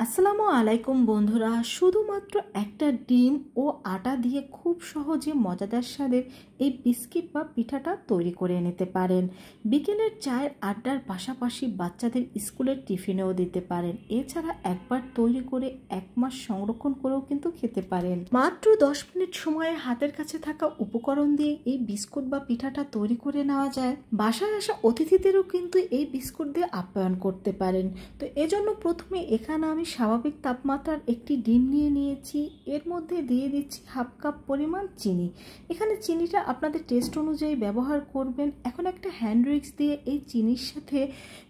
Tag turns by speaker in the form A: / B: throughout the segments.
A: আসসালামু আলাইকুম বন্ধুরা, শুধুমাত্র একটা ডিম ও আটা দিয়ে খুব সহজে মজাদার স্বাদের এই বিস্কিট বা পিঠাটা তৈরি করে নিতে পারেন। বিকেলের চায়ের আড্ডার পাশাপাশি বাচ্চাদের স্কুলের টিফিনেও দিতে পারেন। এছাড়া একবার তৈরি করে 1 মাস সংরক্ষণ করেও কিন্তু খেতে পারেন। মাত্র 10 মিনিট সময়ে হাতের কাছে থাকা উপকরণ দিয়ে এই বিস্কুট বা পিঠাটা তৈরি করে নেওয়া যায়। বাসায় আসা অতিথিদেরও কিন্তু এই বিস্কুট দিয়ে আপ্যায়ন করতে পারেন। তো এজন্য প্রথমে এখানে আমি স্বাভাবিক তাপমাত্রার একটি ডিম নিয়ে নিয়েছি। এর মধ্যে দিয়ে দিচ্ছি 1/2 কাপ পরিমাণ চিনি। এখানে চিনিটা আপনাদের টেস্ট অনুযায়ী ব্যবহার করবেন। এখন একটা হ্যান্ড উইক্স দিয়ে এই চিনির সাথে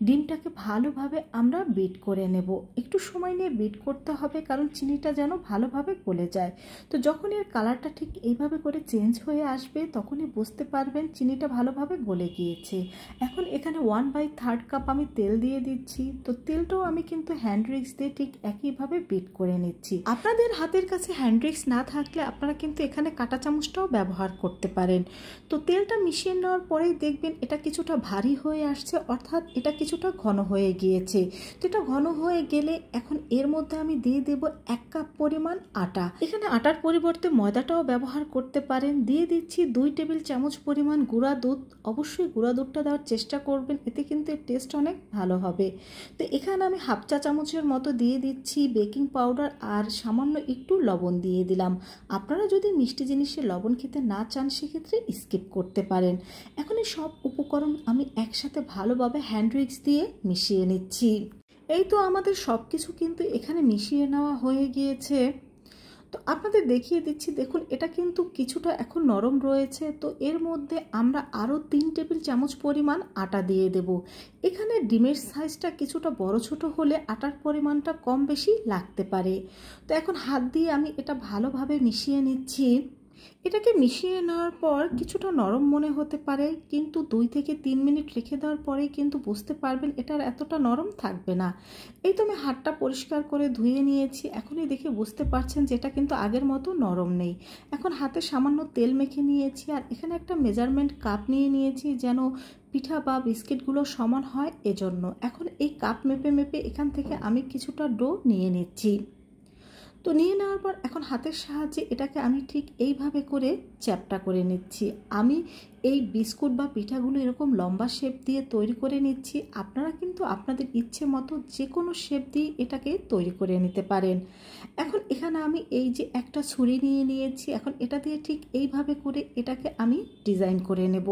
A: ডিমটাকে ভালোভাবে আমরা বিট করে নেব। একটু সময় নিয়ে বিট করতে হবে, কারণ চিনিটা যেন ভালোভাবে গলে যায়। তো যখন এর কালারটা ঠিক এইভাবে করে চেঞ্জ হয়ে আসবে, তখনই বুঝতে পারবেন চিনিটা ভালোভাবে গলে গিয়েছে। এখন এখানে 1/3 কাপ আমি তেল দিয়ে দিচ্ছি। তো তেলটাও আমি কিন্তু হ্যান্ড উইক্স দিয়ে ঠিক একইভাবে বিট করে নিচ্ছি। আপনাদের হাতের কাছে হ্যান্ড উইক্স না থাকলে আপনারা কিন্তু এখানে কাঁটা চামচটাও ব্যবহার করতে পারেন। তো তেলটা মিশিয়ে নেওয়ার পরেই দেখবেন এটা কিছুটা ভারী হয়ে আসছে, অর্থাৎ এটা কিছুটা ঘন হয়ে গিয়েছে। তো এটা ঘন হয়ে গেলে এখন এর মধ্যে আমি দিয়ে দেব 1 কাপ পরিমাণ আটা। এখানে আটার পরিবর্তে ময়দাটাও ব্যবহার করতে পারেন। দিয়ে দিচ্ছি 2 টেবিল চামচ পরিমাণ গুঁড়া দুধ। অবশ্যই গুঁড়া দুধটা দেওয়ার চেষ্টা করবেন, এতে কিন্তু এর টেস্ট অনেক ভালো হবে। তো এখানে আমি 1/2 চা চামচের মতো দিয়ে দিচ্ছি বেকিং পাউডার, আর সামান্য একটু লবণ দিয়ে দিলাম। আপনারা যদি মিষ্টি জিনিসে লবণ খেতে না চান, সেক্ষেত্রে স্কিপ করতে পারেন। এখন এই সব উপকরণ আমি একসাথে ভালোভাবে হ্যান্ড উইক্স দিয়ে মিশিয়ে নিচ্ছি। এই তো আমাদের সব কিছু কিন্তু এখানে মিশিয়ে নেওয়া হয়ে গিয়েছে। তো আপনাদের দেখিয়ে দিচ্ছি, দেখুন এটা কিন্তু কিছুটা এখন নরম রয়েছে। তো এর মধ্যে আমরা আরও 3 টেবিল চামচ পরিমাণ আটা দিয়ে দেব। এখানে ডিমের সাইজটা কিছুটা বড় ছোট হলে আটার পরিমাণটা কম বেশি লাগতে পারে। তো এখন হাত দিয়ে আমি এটা ভালোভাবে মিশিয়ে নিচ্ছি। এটাকে মিশিয়ে নেওয়ার পর কিছুটা নরম মনে হতে পারে, কিন্তু 2 থেকে 3 মিনিট রেখে দেওয়ার পরেই কিন্তু বুঝতে পারবেন এটার এতটা নরম থাকবে না। এই তো আমি হাতটা পরিষ্কার করে ধুয়ে নিয়েছি। এখনই দেখে বুঝতে পারছেন যে এটা কিন্তু আগের মতো নরম নেই। এখন হাতে সামান্য তেল মেখে নিয়েছি, আর এখানে একটা মেজারমেন্ট কাপ নিয়ে নিয়েছি যেন পিঠা বা বিস্কিটগুলো সমান হয় এজন্য। এখন এই কাপ মেপে মেপে এখান থেকে আমি কিছুটা ডো নিয়ে নিচ্ছি। তো নিয়ে নেওয়ার পর এখন হাতের সাহায্যে এটাকে আমি ঠিক এইভাবে করে চ্যাপ্টা করে নিচ্ছি। আমি এই বিস্কুট বা পিঠাগুলো এরকম লম্বা শেপ দিয়ে তৈরি করে নিচ্ছি। আপনারা কিন্তু আপনাদের ইচ্ছে মতো যে কোনো শেপ দিয়ে এটাকে তৈরি করে নিতে পারেন। এখন এখানে আমি এই যে একটা ছুরি নিয়ে নিয়েছি, এখন এটা দিয়ে ঠিক এইভাবে করে এটাকে আমি ডিজাইন করে নেব।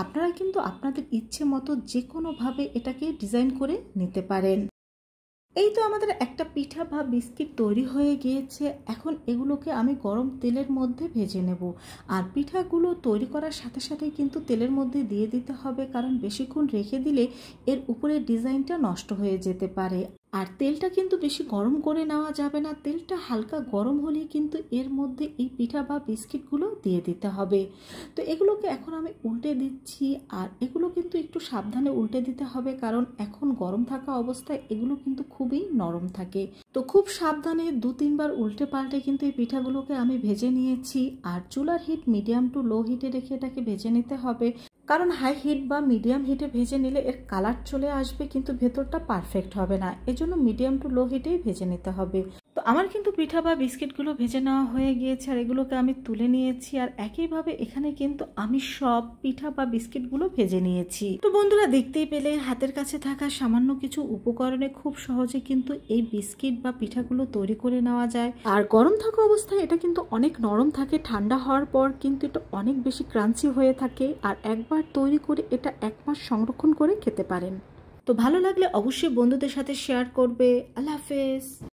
A: আপনারা কিন্তু আপনাদের ইচ্ছে মতো যে কোনোভাবে এটাকে ডিজাইন করে নিতে পারেন। এই তো আমাদের একটা পিঠা বা বিস্কিট তৈরি হয়ে গিয়েছে। এখন এগুলোকে আমি গরম তেলের মধ্যে ভেজে নেব। আর পিঠাগুলো তৈরি করার সাথে সাথে কিন্তু তেলের মধ্যে দিয়ে দিতে হবে, কারণ বেশিক্ষণ রেখে দিলে এর উপরের ডিজাইনটা নষ্ট হয়ে যেতে পারে। আর তেলটা কিন্তু বেশি গরম করে নেওয়া যাবে না, তেলটা হালকা গরম হলেই কিন্তু এর মধ্যে এই পিঠা বা বিস্কিটগুলো দিয়ে দিতে হবে। তো এগুলোকে এখন আমি উল্টে দিচ্ছি, আর এগুলো কিন্তু একটু সাবধানে উল্টে দিতে হবে, কারণ এখন গরম থাকা অবস্থায় এগুলো কিন্তু খুবই নরম থাকে। তো খুব সাবধানে 2-3 বার উল্টে পাল্টে কিন্তু এই পিঠাগুলোকে আমি ভেজে নিয়েছি। আর চুলার হিট মিডিয়াম টু লো হিটে রেখে এটাকে ভেজে নিতে হবে, কারণ হাই হিট বা মিডিয়াম হিটে ভেজে নিলে এর কালার চলে আসবে কিন্তু ভেতরটা পারফেক্ট হবে না। এজন্য মিডিয়াম টু লো হিটেই ভেজে নিতে হবে। তো আমার কিন্তু পিঠা বা বিস্কিটগুলো ভেজে নেওয়া হয়ে গিয়েছে, আর এগুলোকে আমি তুলে নিয়েছি। আর একইভাবে এখানে কিন্তু আমি সব পিঠা বা বিস্কিটগুলো ভেজে নিয়েছি। তো বন্ধুরা, দেখতেই পেলে হাতের কাছে থাকা সামান্য কিছু উপকরণে খুব সহজে কিন্তু এই বিস্কিট বা পিঠাগুলো তৈরি করে নেওয়া যায়। আর গরম থাকা অবস্থায় এটা কিন্তু অনেক নরম থাকে, ঠান্ডা হওয়ার পর কিন্তু এটা অনেক বেশি ক্রাঞ্চি হয়ে থাকে। আর একবার তৈরি করে এটা 1 মাস সংরক্ষণ করে খেতে পারেন। তো ভালো লাগলে অবশ্যই বন্ধুদের সাথে শেয়ার করবে। আল্লাহ হাফেজ।